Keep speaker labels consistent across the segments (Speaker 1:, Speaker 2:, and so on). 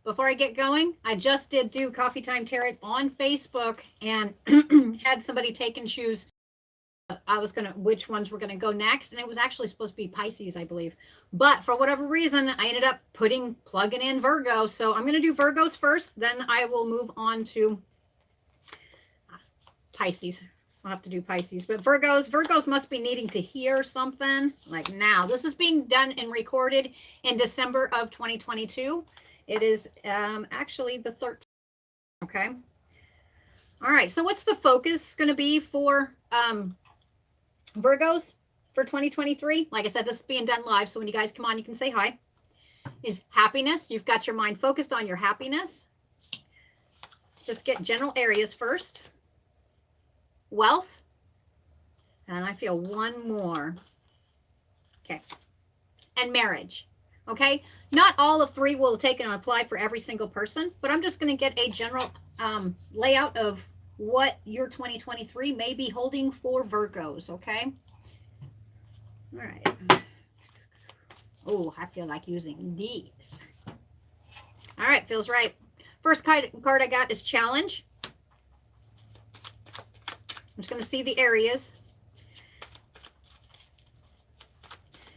Speaker 1: Before I get going, I just did do Coffee Time Tarot on Facebook and had somebody take and choose which ones were gonna go next, and it was actually supposed to be Pisces, I believe, but for whatever reason I ended up plugging in Virgo. So I'm gonna do Virgos first, then I will move on to Pisces. I'll have to do Pisces, but Virgos must be needing to hear something like now. This is being done and recorded in December of 2022. It is actually the 13th. Okay. All right. So what's the focus going to be for Virgos for 2023? Like I said, this is being done live, so when you guys come on, you can say hi. Is happiness. You've got your mind focused on your happiness. Just get general areas first. Wealth. And I feel one more. Okay. And marriage. Okay. Not all of three will take and apply for every single person, but I'm just going to get a general layout of what your 2023 may be holding for Virgos. Okay. All right. Oh, I feel like using these. All right. Feels right. First card I got is challenge. I'm just going to see the areas.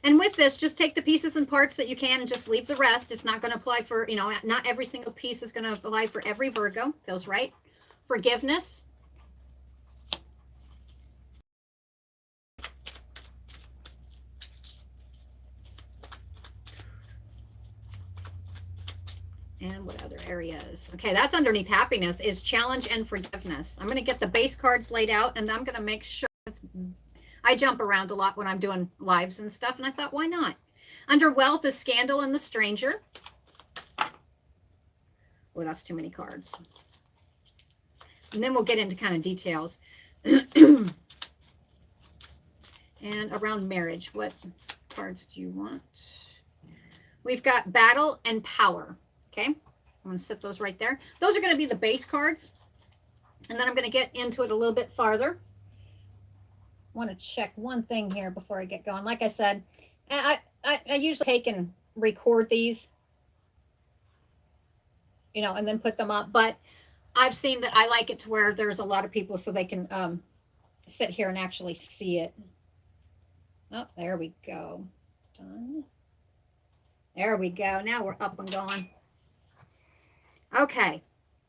Speaker 1: And with this, just take the pieces and parts that you can and just leave the rest. It's not going to apply for, not every single piece is going to apply for every Virgo. Feels right. Forgiveness. And what other areas? Okay, that's underneath happiness is challenge and forgiveness. I'm going to get the base cards laid out, and I'm going to make sure I jump around a lot when I'm doing lives and stuff, and I thought, why not? Under wealth is scandal and the stranger. Well, that's too many cards. And then we'll get into kind of details. And around marriage, what cards do you want? We've got battle and power. Okay, I'm going to set those right there. Those are going to be the base cards. And then I'm going to get into it a little bit farther. I want to check one thing here before I get going. Like I said, I usually take and record these, and then put them up. But I've seen that I like it to where there's a lot of people so they can sit here and actually see it. Oh, there we go. Done. There we go. Now we're up and going. Okay,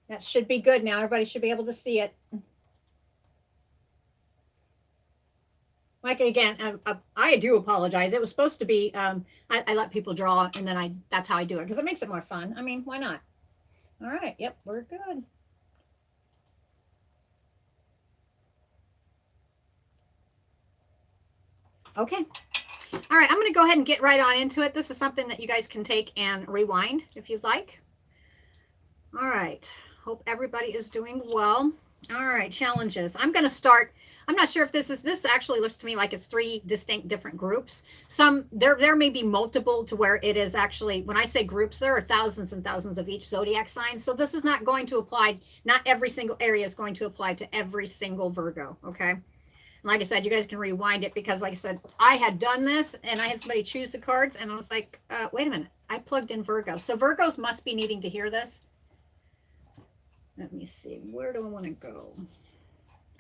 Speaker 1: that should be good now. Everybody should be able to see it. Like, again, I do apologize. It was supposed to be, I let people draw, and then that's how I do it, because it makes it more fun. I mean, why not? All right, yep, we're good. Okay. All right, I'm going to go ahead and get right on into it. This is something that you guys can take and rewind if you'd like. All right. Hope everybody is doing well. All right. Challenges. I'm going to start. I'm not sure if this actually looks to me like it's 3 distinct different groups. There may be multiple to where it is actually, when I say groups, there are thousands and thousands of each zodiac sign. So this is not going to apply. Not every single area is going to apply to every single Virgo. Okay. And like I said, you guys can rewind it because, like I said, I had done this and I had somebody choose the cards and I was like, wait a minute, I plugged in Virgo. So Virgos must be needing to hear this. Let me see. Where do I want to go?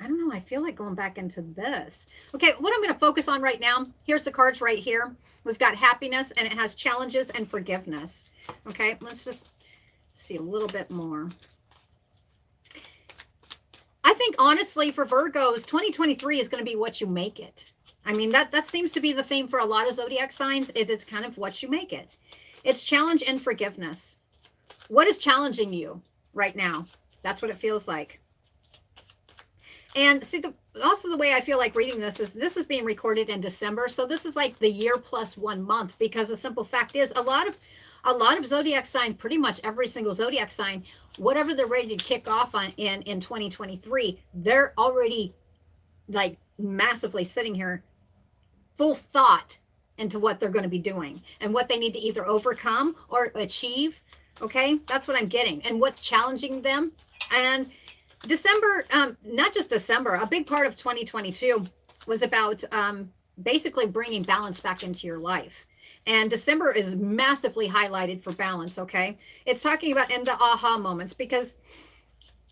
Speaker 1: I don't know. I feel like going back into this. Okay, what I'm going to focus on right now, here's the cards right here. We've got happiness, and it has challenges and forgiveness. Okay, let's just see a little bit more. I think, honestly, for Virgos, 2023 is going to be what you make it. I mean, that seems to be the theme for a lot of zodiac signs. It's kind of what you make it. It's challenge and forgiveness. What is challenging you right now? That's what it feels like. And see, also the way I feel like reading this is being recorded in December. So this is like the year plus 1 month, because the simple fact is a lot of zodiac signs, pretty much every single zodiac sign, whatever they're ready to kick off on in 2023, they're already like massively sitting here full thought into what they're going to be doing and what they need to either overcome or achieve. Okay, that's what I'm getting, and what's challenging them. And December, not just December, a big part of 2022 was about basically bringing balance back into your life. And December is massively highlighted for balance, okay? It's talking about in the aha moments, because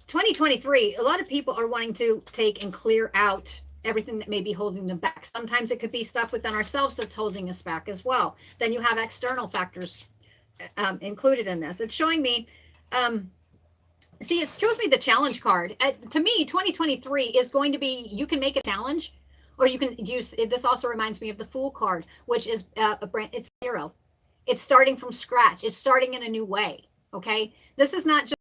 Speaker 1: 2023, a lot of people are wanting to take and clear out everything that may be holding them back. Sometimes it could be stuff within ourselves that's holding us back as well. Then you have external factors included in this. It's showing me, see, it shows me the challenge card. To me, 2023 is going to be, you can make a challenge, or you can use, this also reminds me of the Fool card, which is a brand, it's 0. It's starting from scratch. It's starting in a new way, okay? This is not just,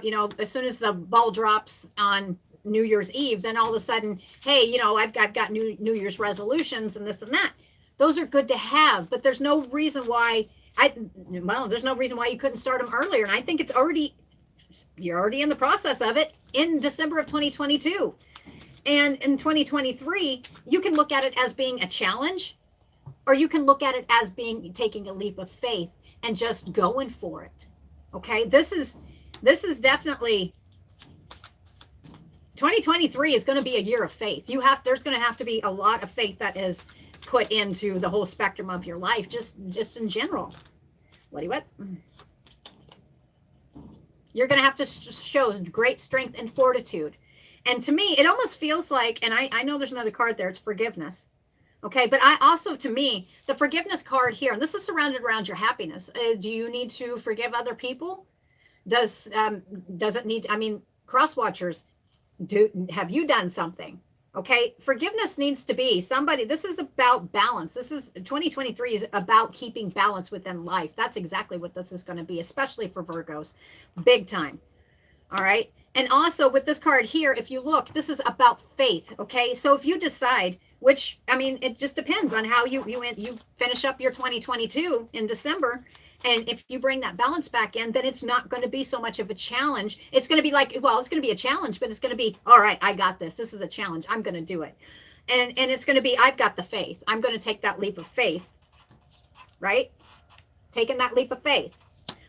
Speaker 1: you know, as soon as the ball drops on New Year's Eve, then all of a sudden, hey, you know, I've got New Year's resolutions and this and that. Those are good to have, but there's no reason why, there's no reason why you couldn't start them earlier. And I think you're already in the process of it in December of 2022. And in 2023, you can look at it as being a challenge, or you can look at it as being taking a leap of faith and just going for it. Okay, this is definitely, 2023 is going to be a year of faith. There's going to have to be a lot of faith that is put into the whole spectrum of your life, just in general. What? You're going to have to show great strength and fortitude. And to me, it almost feels like, and I know there's another card there, it's forgiveness. Okay, but to me, the forgiveness card here, and this is surrounded around your happiness. Do you need to forgive other people? Does it need, cross watchers, have you done something? Okay, forgiveness needs to be somebody. This is about balance. 2023 is about keeping balance within life. That's exactly what this is going to be, especially for Virgos, big time. All right. And also with this card here, if you look, this is about faith. Okay, so if you decide, which, it just depends on how you finish up your 2022 in December. And if you bring that balance back in, then it's not going to be so much of a challenge. It's going to be like, well, it's going to be a challenge, but it's going to be, all right, I got this. This is a challenge. I'm going to do it. And it's going to be, I've got the faith. I'm going to take that leap of faith, right? Taking that leap of faith.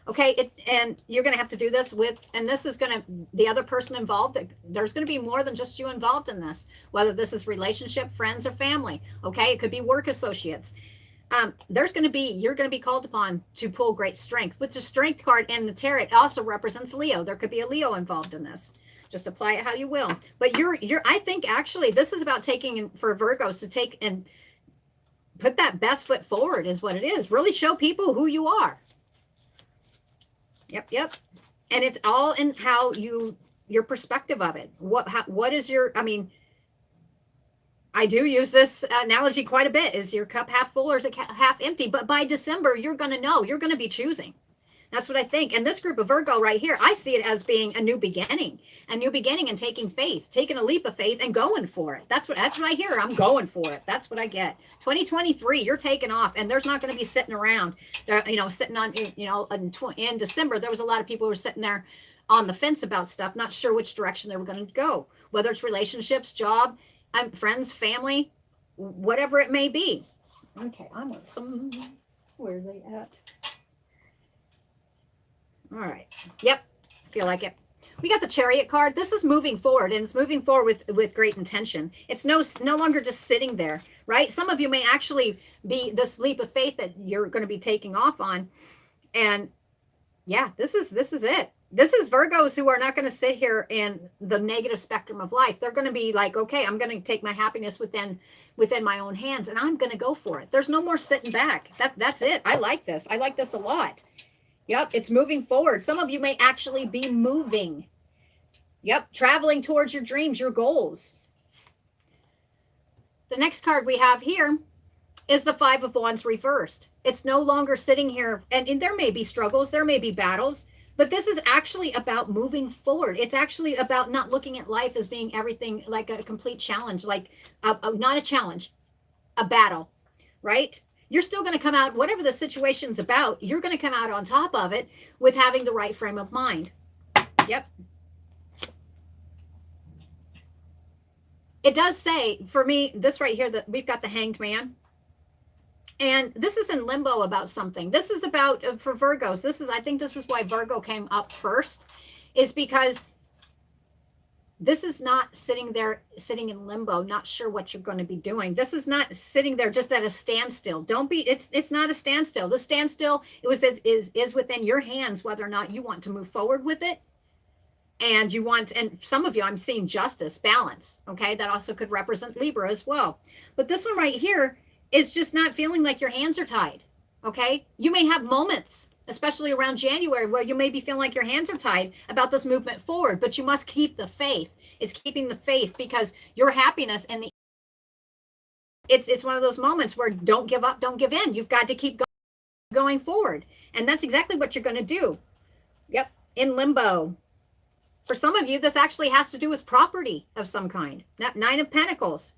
Speaker 1: Okay, and you're going to have to do this with, and this is going to, the other person involved, there's going to be more than just you involved in this, whether this is relationship, friends, or family. Okay, it could be work associates. You're going to be called upon to pull great strength. With the strength card and the tarot, it also represents Leo. There could be a Leo involved in this. Just apply it how you will. But I think actually this is about taking, for Virgos to take and put that best foot forward is what it is. Really show people who you are. Yep. And it's all in how your perspective of it. What is your, I do use this analogy quite a bit. Is your cup half full or is it half empty? But by December, you're going to know. You're going to be choosing. That's what I think. And this group of Virgo right here, I see it as being a new beginning and taking faith, taking a leap of faith and going for it. That's what I hear. I'm going for it. That's what I get. 2023, you're taking off, and there's not going to be sitting around, sitting on, in December, there was a lot of people who were sitting there on the fence about stuff, not sure which direction they were going to go, whether it's relationships, job, friends, family, whatever it may be. Okay, I want some, where are they at? All right. Yep. Feel like it. We got the Chariot card. This is moving forward, and it's moving forward with great intention. It's no longer just sitting there, right? Some of you may actually be this leap of faith that you're going to be taking off on. And yeah, this is it. This is Virgos who are not going to sit here in the negative spectrum of life. They're going to be like, okay, I'm going to take my happiness within my own hands, and I'm going to go for it. There's no more sitting back. That's it. I like this. I like this a lot. Yep, it's moving forward. Some of you may actually be moving. Yep, traveling towards your dreams, your goals. The next card we have here is the Five of Wands reversed. It's no longer sitting here, and there may be struggles, there may be battles, but this is actually about moving forward. It's actually about not looking at life as being everything like a complete challenge, like not a challenge, a battle, right? You're still going to come out, whatever the situation's about, you're going to come out on top of it with having the right frame of mind. Yep. It does say, for me, this right here, that we've got the Hanged Man. And this is in limbo about something. This is about, for Virgos, I think this is why Virgo came up first, is because This is not sitting there, sitting in limbo, not sure what you're going to be doing. This is not sitting there just at a standstill. Don't be, it's not a standstill. The standstill is within your hands, whether or not you want to move forward with it. And you want, and some of you, I'm seeing justice, balance. Okay. That also could represent Libra as well. But this one right here is just not feeling like your hands are tied. Okay. You may have moments, especially around January, where you may be feeling like your hands are tied about this movement forward, but you must keep the faith. It's keeping the faith, because your happiness and it's one of those moments where don't give up, don't give in. You've got to keep going forward. And that's exactly what you're going to do. Yep. In limbo. For some of you, this actually has to do with property of some kind. Nine of Pentacles.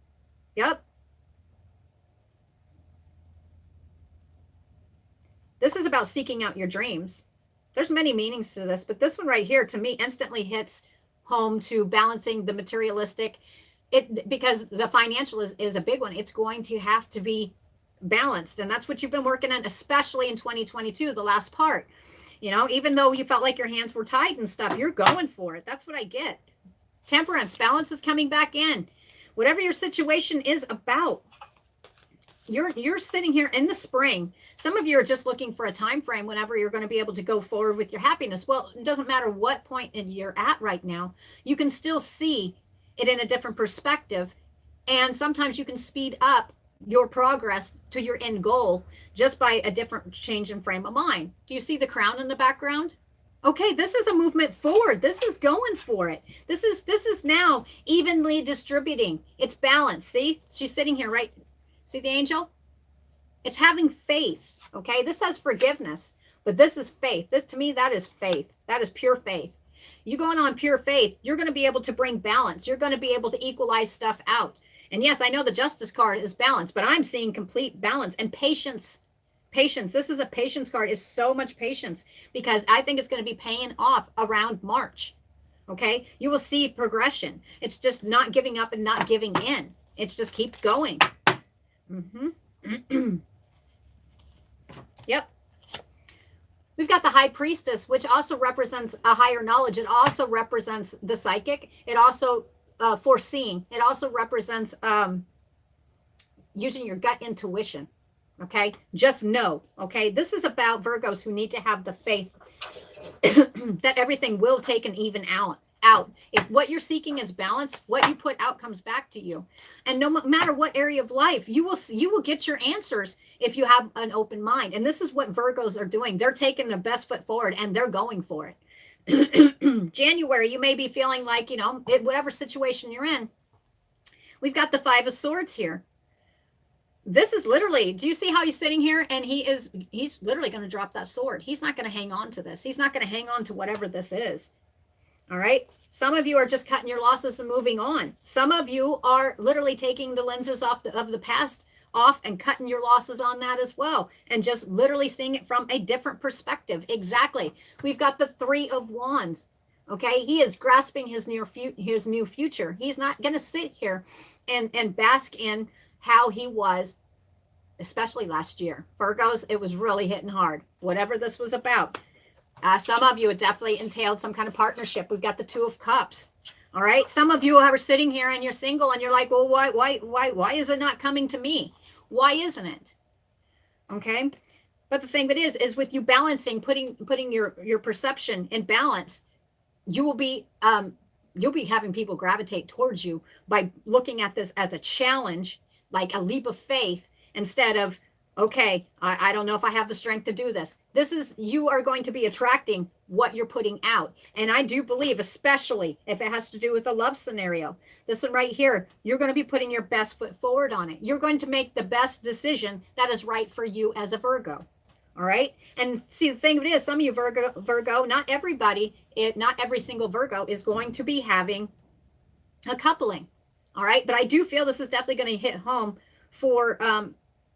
Speaker 1: Yep. This is about seeking out your dreams. There's many meanings to this, but this one right here, to me, instantly hits home to balancing the materialistic. Because the financial is a big one. It's going to have to be balanced. And that's what you've been working on, especially in 2022, the last part. You know, even though you felt like your hands were tied and stuff, you're going for it. That's what I get. Temperance, balance is coming back in. Whatever your situation is about, you're sitting here in the spring. Some of you are just looking for a time frame whenever you're going to be able to go forward with your happiness. Well, it doesn't matter what point you're at right now. You can still see it in a different perspective. And sometimes you can speed up your progress to your end goal just by a different change in frame of mind. Do you see the crown in the background? Okay, this is a movement forward. This is going for it. This is now evenly distributing. It's balanced. See, she's sitting here, right? See the angel? It's having faith. Okay, this has forgiveness, but this is faith. This, to me, that is faith. That is pure faith. You going on pure faith, you're going to be able to bring balance. You're going to be able to equalize stuff out. And yes, I know the Justice card is balance, but I'm seeing complete balance and patience. Patience. This is a patience card. Is so much patience, because I think it's going to be paying off around March. Okay. You will see progression. It's just not giving up and not giving in. It's just keep going. Yep. We've got the High Priestess, which also represents a higher knowledge. It also represents the psychic. It also foreseeing. It also represents using your gut intuition. Okay, just know. Okay, this is about Virgos who need to have the faith that everything will take an even out. If what you're seeking is balance, what you put out comes back to you. And no matter what area of life, you will get your answers if you have an open mind. And this is what Virgos are doing. They're taking their best foot forward and they're going for it. January, you may be feeling like, you know, whatever situation you're in. We've got the Five of Swords here. This is literally, do you see how he's sitting here? And he's literally going to drop that sword. He's not going to hang on to this. He's not going to hang on to whatever this is. All right. Some of you are just cutting your losses and moving on. Some of you are literally taking the lenses off of the past off and cutting your losses on that as well. And just literally seeing it from a different perspective. Exactly. We've got the Three of Wands. Okay. He is grasping his new future. He's not going to sit here and bask in how he was, especially last year. Virgos, it was really hitting hard. Whatever this was about. Some of you, it definitely entailed some kind of partnership. We've got the Two of Cups. All right. Some of you are sitting here and you're single and you're like, well, why is it not coming to me? Why isn't it? Okay. But the thing that is with you balancing, putting your perception in balance, you'll be having people gravitate towards you by looking at this as a challenge, like a leap of faith, instead of, okay, I don't know if I have the strength to do this. You are going to be attracting what you're putting out. And I do believe, especially if it has to do with a love scenario, this one right here, you're going to be putting your best foot forward on it. You're going to make the best decision that is right for you as a Virgo. All right. And see, the thing of it is, some of you Virgo, not everybody, not every single Virgo is going to be having a coupling. All right. But I do feel this is definitely going to hit home for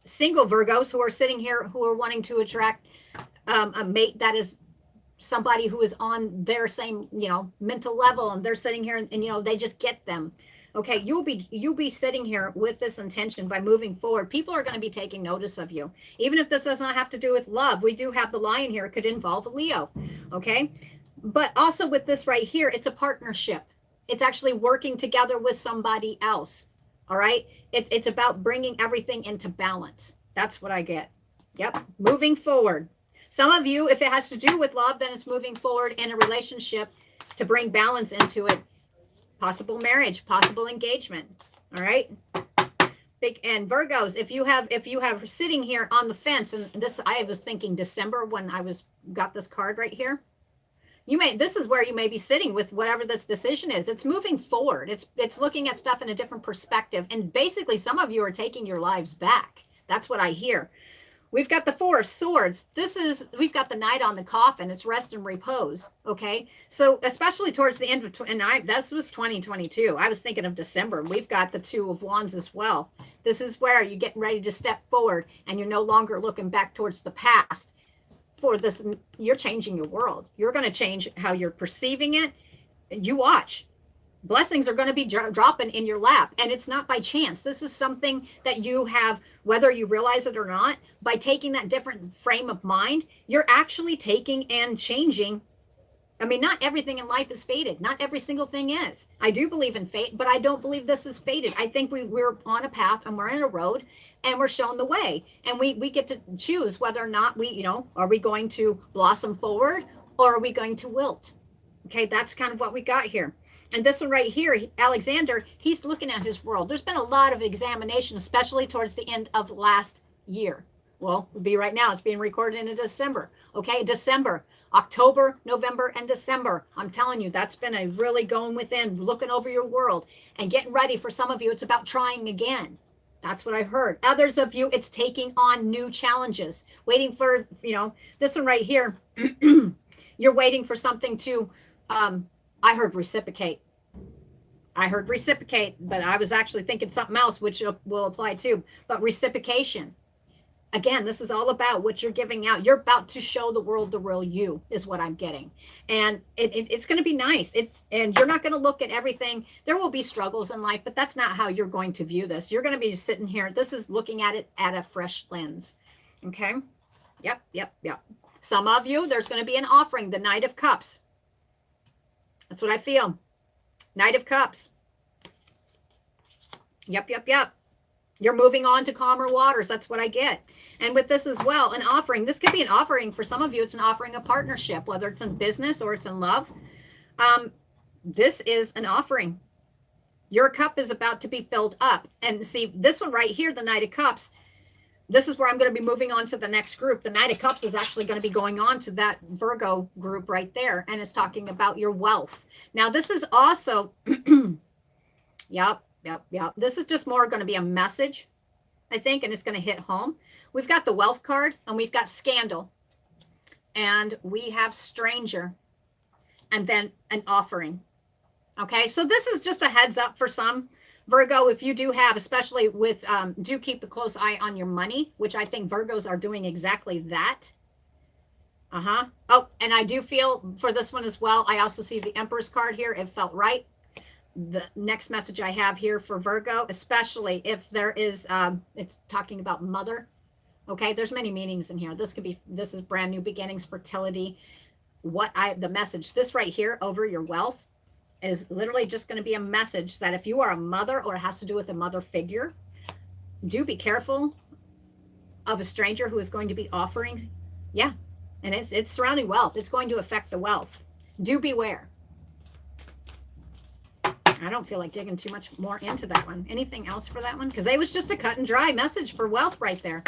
Speaker 1: single Virgos who are sitting here, who are wanting to attract a mate that is somebody who is on their same, mental level, and they're sitting here and they just get them. Okay, you'll be sitting here with this intention by moving forward. People are going to be taking notice of you. Even if this does not have to do with love, we do have the Lion here. It could involve a Leo. Okay, but also with this right here, it's a partnership. It's actually working together with somebody else. All right. It's about bringing everything into balance. That's what I get. Yep. Moving forward. Some of you, if it has to do with love, then it's moving forward in a relationship to bring balance into it. Possible marriage, possible engagement. All right. And Virgos, if you have sitting here on the fence, and this, I was thinking December when I got this card right here. This is where you may be sitting with whatever this decision is. It's moving forward. It's looking at stuff in a different perspective. And basically some of you are taking your lives back. That's what I hear. We've got the Four of Swords. We've got the Knight on the coffin. It's rest and repose. Okay. So especially towards the end of, this was 2022. I was thinking of December. We've got the Two of Wands as well. This is where you're getting ready to step forward and you're no longer looking back towards the past. For this, you're changing your world. You're going to change how you're perceiving it. You watch. Blessings are going to be dropping in your lap, and it's not by chance. This is something that you have, whether you realize it or not, by taking that different frame of mind, you're actually taking and changing. I mean, not everything in life is fated. Not every single thing is. I do believe in fate, but I don't believe this is fated. I think we're on a path and we're in a road and we're shown the way, and we get to choose whether or not are we going to blossom forward or are we going to wilt? Okay, that's kind of what we got here. And this one right here, Alexander, he's looking at his world. There's been a lot of examination, especially towards the end of last year. Well, it'll be right now. It's being recorded in December. Okay, December, October, November, and December. I'm telling you, that's been a really going within, looking over your world and getting ready. For some of you, it's about trying again. That's what I heard. Others of you, it's taking on new challenges, waiting for, this one right here. You're waiting for something to, I heard reciprocate. I heard reciprocate, but I was actually thinking something else, which will apply too. But reciprocation. Again, this is all about what you're giving out. You're about to show the world the real you is what I'm getting. And it's going to be nice. And you're not going to look at everything. There will be struggles in life, but that's not how you're going to view this. You're going to be sitting here. This is looking at it at a fresh lens. Okay. Yep. Some of you, there's going to be an offering, the Knight of Cups. That's what I feel. Knight of Cups. Yep. You're moving on to calmer waters. That's what I get. And with this as well, an offering. This could be an offering. For some of you, it's an offering of partnership, whether it's in business or it's in love. This is an offering. Your cup is about to be filled up. And see, this one right here, the Knight of Cups, this is where I'm going to be moving on to the next group. The Knight of Cups is actually going to be going on to that Virgo group right there. And it's talking about your wealth. Now, this is also, Yep. This is just more going to be a message, I think, and it's going to hit home. We've got the wealth card, and we've got scandal, and we have stranger, and then an offering. Okay, so this is just a heads up for some. Virgo, if you do have, especially with, do keep a close eye on your money, which I think Virgos are doing exactly that. Oh, and I do feel for this one as well. I also see the Emperor's card here. It felt right. The next message I have here for Virgo, especially if there is, it's talking about mother. Okay, there's many meanings in here. This is brand new beginnings, fertility. The message, this right here over your wealth is literally just going to be a message that if you are a mother or it has to do with a mother figure, do be careful of a stranger who is going to be offering. Yeah, and it's surrounding wealth. It's going to affect the wealth. Do beware. I don't feel like digging too much more into that one. Anything else for that one? Because it was just a cut and dry message for wealth right there.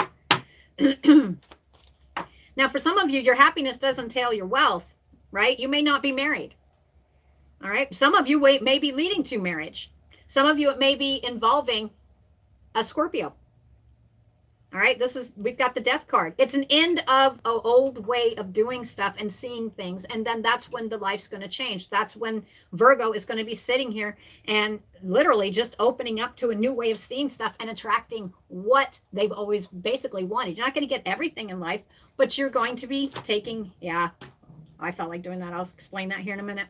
Speaker 1: Now, for some of you, your happiness doesn't entail your wealth, right? You may not be married. All right. Some of you may be leading to marriage. Some of you, it may be involving a Scorpio. All right. We've got the Death card. It's an end of an old way of doing stuff and seeing things. And then that's when the life's going to change. That's when Virgo is going to be sitting here and literally just opening up to a new way of seeing stuff and attracting what they've always basically wanted. You're not going to get everything in life, but you're going to be taking, I felt like doing that. I'll explain that here in a minute.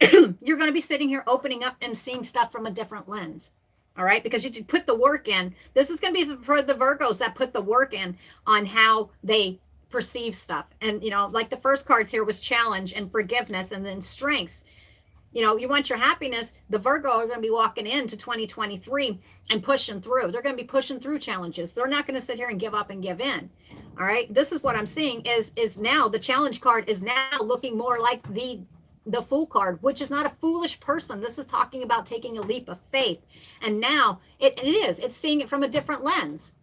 Speaker 1: You're going to be sitting here opening up and seeing stuff from a different lens. All right, because you put the work in. This is going to be for the Virgos that put the work in on how they perceive stuff. And, like the first cards here was challenge and forgiveness and then strengths. You know, you want your happiness. The Virgo are going to be walking into 2023 and pushing through. They're going to be pushing through challenges. They're not going to sit here and give up and give in. All right. This is what I'm seeing is now the challenge card is now looking more like the Fool card, which is not a foolish person. This is talking about taking a leap of faith. And now it's seeing it from a different lens.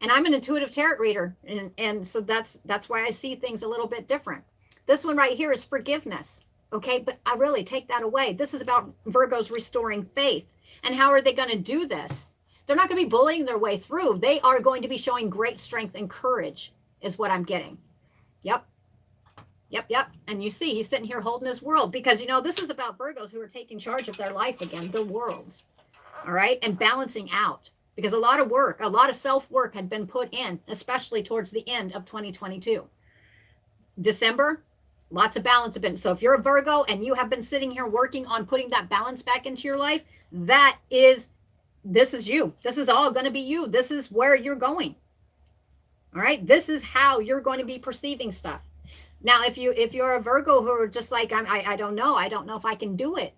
Speaker 1: And I'm an intuitive tarot reader. And so that's why I see things a little bit different. This one right here is forgiveness. Okay, but I really take that away. This is about Virgos restoring faith. And how are they going to do this? They're not going to be bullying their way through. They are going to be showing great strength and courage is what I'm getting. Yep. And you see, he's sitting here holding his world because, you know, this is about Virgos who are taking charge of their life again, their worlds. All right, and balancing out because a lot of work, a lot of self-work had been put in, especially towards the end of 2022. December, lots of balance have been. So if you're a Virgo and you have been sitting here working on putting that balance back into your life, this is you. This is all going to be you. This is where you're going. All right. This is how you're going to be perceiving stuff. Now, if you're a Virgo who are just like, I don't know if I can do it.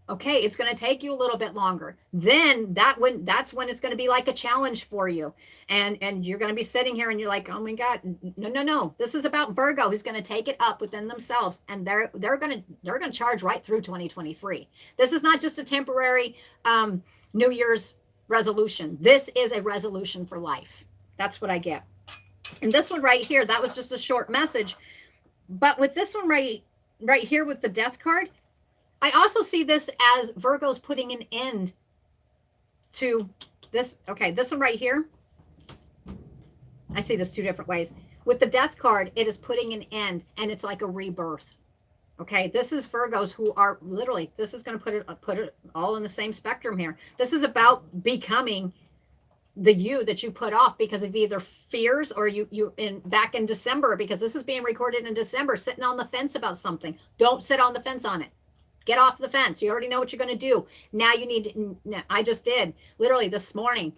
Speaker 1: Okay, it's going to take you a little bit longer. Then that's when it's going to be like a challenge for you. And you're going to be sitting here and you're like, oh my God, no. This is about Virgo who's going to take it up within themselves. And they're going to charge right through 2023. This is not just a temporary New Year's resolution. This is a resolution for life. That's what I get. And this one right here, that was just a short message. But with this one right here with the Death card, I also see this as Virgos putting an end to this. Okay, this one right here. I see this two different ways. With the Death card, it is putting an end and it's like a rebirth. Okay, this is Virgos who are literally, this is going to put it all in the same spectrum here. This is about becoming the you that you put off because of either fears or back in December, because this is being recorded in December, sitting on the fence about something. Don't sit on the fence on it. Get off the fence. You already know what you're going to do. Now you need to, I just did literally this morning.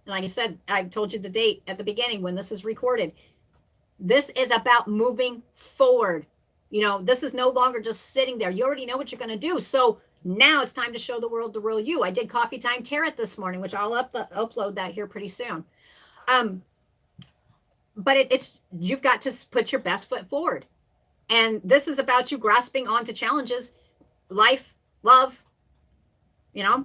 Speaker 1: And like I said, I told you the date at the beginning when this is recorded. This is about moving forward. You know, this is no longer just sitting there. You already know what you're going to do. So now it's time to show the world the real you. I did Coffee Time Tarot this morning, which I'll upload that here pretty soon. But it's you've got to put your best foot forward. And this is about you grasping onto challenges, life, love, you know.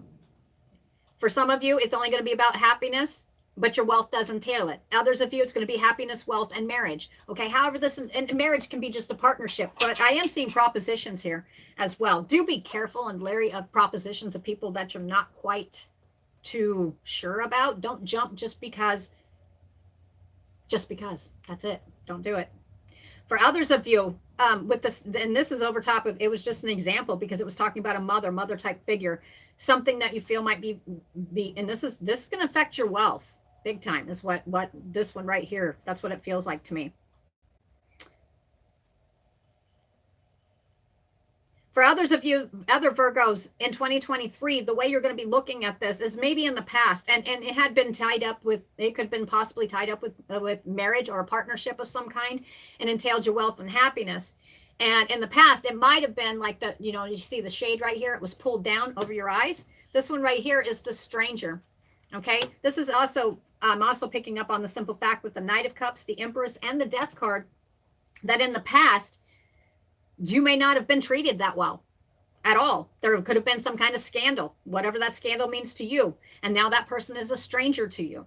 Speaker 1: For some of you, it's only going to be about happiness, but your wealth does entail it. Others of you, it's going to be happiness, wealth, and marriage. Okay, however, and marriage can be just a partnership, but I am seeing propositions here as well. Do be careful and leery of propositions of people that you're not quite too sure about. Don't jump just because. That's it. Don't do it. For others of you, with this, and this is over top of, it was just an example because it was talking about a mother type figure, something that you feel might be, and this is going to affect your wealth big time is what this one right here, that's what it feels like to me. For others of you, other Virgos in 2023, the way you're going to be looking at this is maybe in the past, and it had been tied up with, it could have been possibly tied up with marriage or a partnership of some kind and entailed your wealth and happiness. And in the past, it might have been like the, you know, you see the shade right here, it was pulled down over your eyes. This one right here is the stranger. Okay, this is also, I'm also picking up on the simple fact with the Knight of Cups, the Empress, and the Death card, that in the past, you may not have been treated that well at all. There could have been some kind of scandal, whatever that scandal means to you. And now that person is a stranger to you.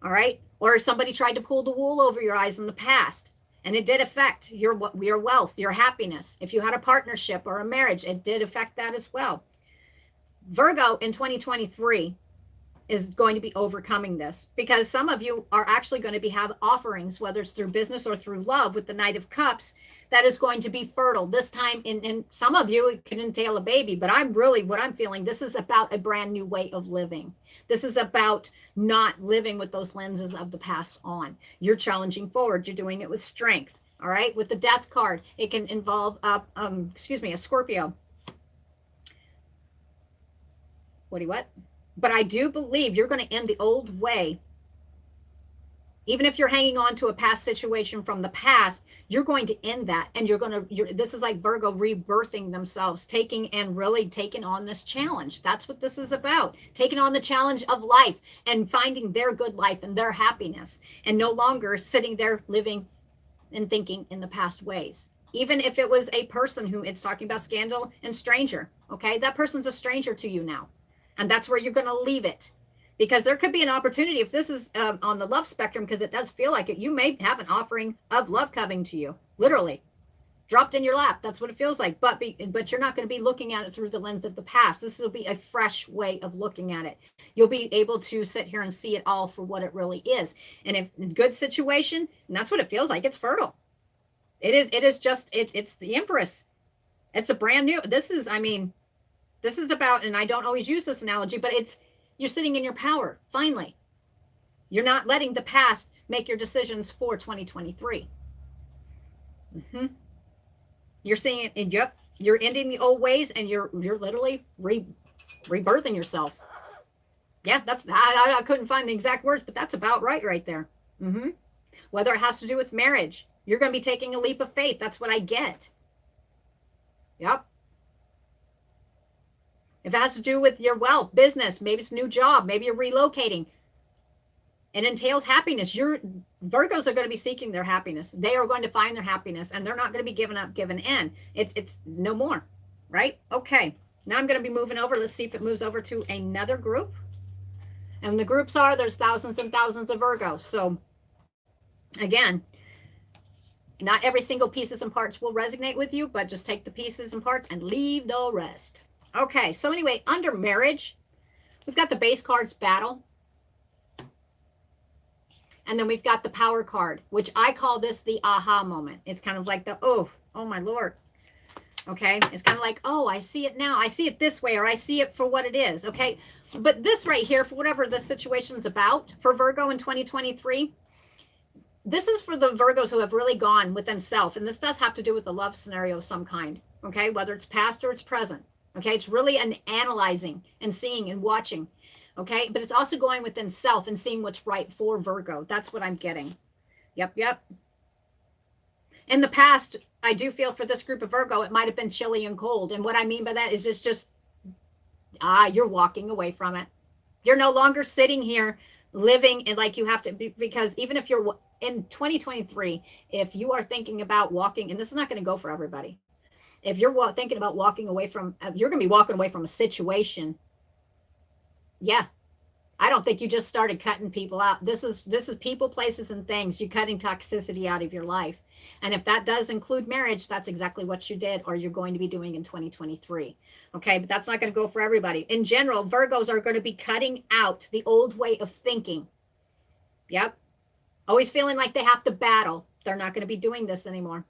Speaker 1: All right. Or somebody tried to pull the wool over your eyes in the past. And it did affect your wealth, your happiness. If you had a partnership or a marriage, it did affect that as well. Virgo in 2023 is going to be overcoming this because some of you are actually going to have offerings, whether it's through business or through love with the Knight of Cups, that is going to be fertile. This time in some of you, it can entail a baby, but what I'm feeling, this is about a brand new way of living. This is about not living with those lenses of the past on. You're challenging forward. You're doing it with strength. All right. With the Death card, it can involve, a Scorpio. What? But I do believe you're going to end the old way Even if you're hanging on to a past situation from the past, you're going to end that. And this is like Virgo rebirthing themselves, taking on this challenge. That's what this is about. Taking on the challenge of life and finding their good life and their happiness, and no longer sitting there living and thinking in the past ways. Even if it was a person who it's talking about scandal and stranger, okay? That person's a stranger to you now. And that's where you're going to leave it. Because there could be an opportunity, if this is on the love spectrum, because it does feel like it, you may have an offering of love coming to you, literally dropped in your lap. That's what it feels like. But you're not going to be looking at it through the lens of the past. This will be a fresh way of looking at it. You'll be able to sit here and see it all for what it really is. And if good situation, and that's what it feels like, it's fertile. It's the Empress. It's a brand new, this is about, and I don't always use this analogy, but you're sitting in your power, finally. You're not letting the past make your decisions for 2023. You're seeing it, and yep, you're ending the old ways, and you're literally rebirthing yourself. Yeah, I couldn't find the exact words, but that's about right there. Whether it has to do with marriage, you're going to be taking a leap of faith. That's what I get. Yep. If it has to do with your wealth, business, maybe it's a new job, maybe you're relocating, and entails happiness. Virgos are going to be seeking their happiness. They are going to find their happiness, and they're not going to be giving up, giving in. It's no more, right? Okay. Now I'm going to be moving over. Let's see if it moves over to another group. And the groups there's thousands and thousands of Virgos. So again, not every single pieces and parts will resonate with you, but just take the pieces and parts and leave the rest. Okay, so anyway, under marriage, we've got the base cards battle. And then we've got the power card, which I call this the aha moment. It's kind of like the, oh my Lord. Okay, it's kind of like, oh, I see it now. I see it this way, or I see it for what it is. Okay, but this right here, for whatever the situation's about for Virgo in 2023, this is for the Virgos who have really gone with themselves. And this does have to do with a love scenario of some kind. Okay, whether it's past or it's present. Okay, it's really an analyzing and seeing and watching. Okay, but it's also going within self and seeing what's right for Virgo. That's what I'm getting. Yep. In the past, I do feel for this group of Virgo, it might have been chilly and cold. And what I mean by that is just you're walking away from it. You're no longer sitting here living in like you have to be, because even if you're in 2023, if you are thinking about walking, and this is not going to go for everybody. If you're thinking about walking away from, you're going to be walking away from a situation. Yeah. I don't think you just started cutting people out. This is people, places, and things. You're cutting toxicity out of your life. And if that does include marriage, that's exactly what you did or you're going to be doing in 2023. Okay, but that's not going to go for everybody. In general, Virgos are going to be cutting out the old way of thinking. Yep. Always feeling like they have to battle. They're not going to be doing this anymore.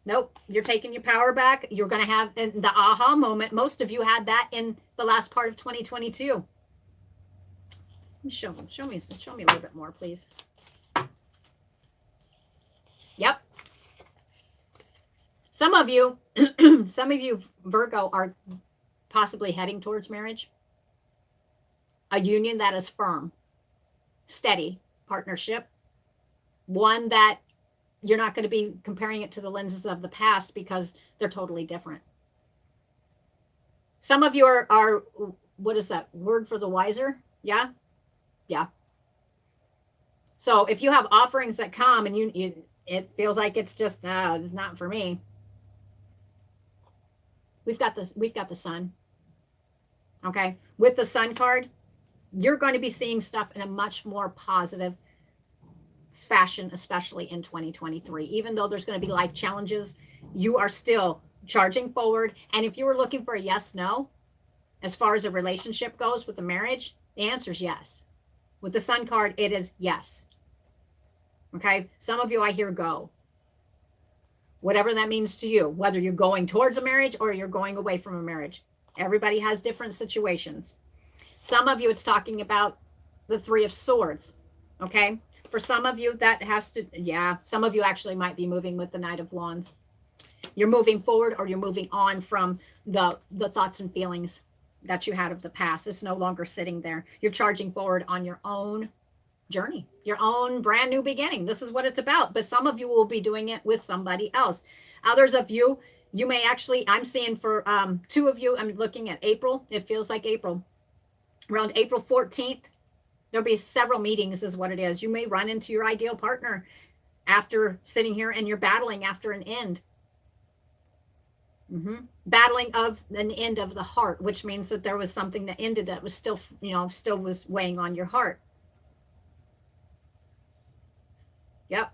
Speaker 1: Nope, you're taking your power back. You're going to have the aha moment. Most of you had that in the last part of 2022. Show me a little bit more, please. Yep. Some of you Virgo are possibly heading towards marriage. A union that is firm, steady partnership. One that you're not going to be comparing it to the lenses of the past because they're totally different. Some of you are what is that word for the wiser? Yeah. So if you have offerings that come and it feels like it's just, it's not for me. We've got the sun. Okay. With the sun card, you're going to be seeing stuff in a much more positive fashion, especially in 2023. Even though there's going to be life challenges, you are still charging forward. And if you were looking for a yes, no, as far as a relationship goes with the marriage, the answer is yes. With the sun card, it is yes. Okay. Some of you, I hear go. Whatever that means to you, whether you're going towards a marriage or you're going away from a marriage. Everybody has different situations. Some of you, it's talking about the Three of Swords. Okay. For some of you, that has to, some of you actually might be moving with the Knight of Wands. You're moving forward or you're moving on from the thoughts and feelings that you had of the past. It's no longer sitting there. You're charging forward on your own journey, your own brand new beginning. This is what it's about. But some of you will be doing it with somebody else. Others of you, you may actually, I'm seeing for 2 of you, I'm looking at April. It feels like April. Around April 14th, there'll be several meetings is what it is. You may run into your ideal partner after sitting here and you're battling after an end. Battling of an end of the heart, which means that there was something that ended that was still, still was weighing on your heart. Yep.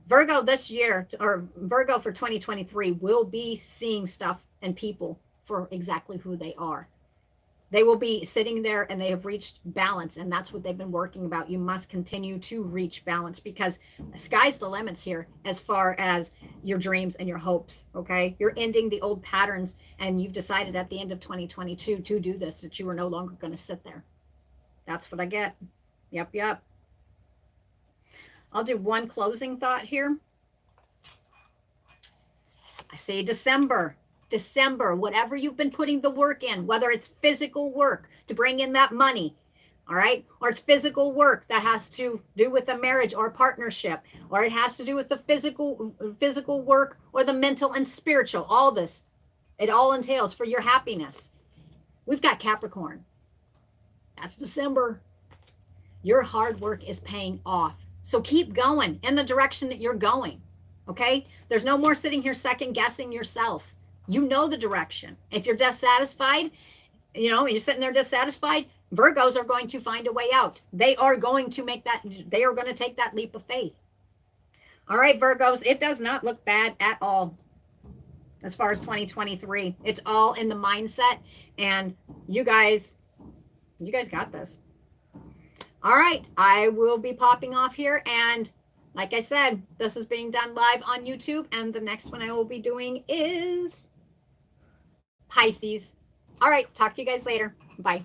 Speaker 1: Virgo this year, or Virgo for 2023, will be seeing stuff and people for exactly who they are. They will be sitting there and they have reached balance, and that's what they've been working about. You must continue to reach balance because the sky's the limits here as far as your dreams and your hopes, okay? You're ending the old patterns, and you've decided at the end of 2022 to do this, that you are no longer going to sit there. That's what I get. Yep. I'll do one closing thought here. I say December, whatever you've been putting the work in, whether it's physical work to bring in that money, all right, or it's physical work that has to do with a marriage or a partnership, or it has to do with the physical work or the mental and spiritual, all this, it all entails for your happiness. We've got Capricorn. That's December. Your hard work is paying off. So keep going in the direction that you're going, okay? There's no more sitting here second guessing yourself. You know the direction. If you're dissatisfied, you're sitting there dissatisfied, Virgos are going to find a way out. They are going to they are going to take that leap of faith. All right, Virgos, it does not look bad at all as far as 2023. It's all in the mindset, and you guys got this. All right, I will be popping off here, and like I said, this is being done live on YouTube, and the next one I will be doing is Pisces. All right, talk to you guys later. Bye.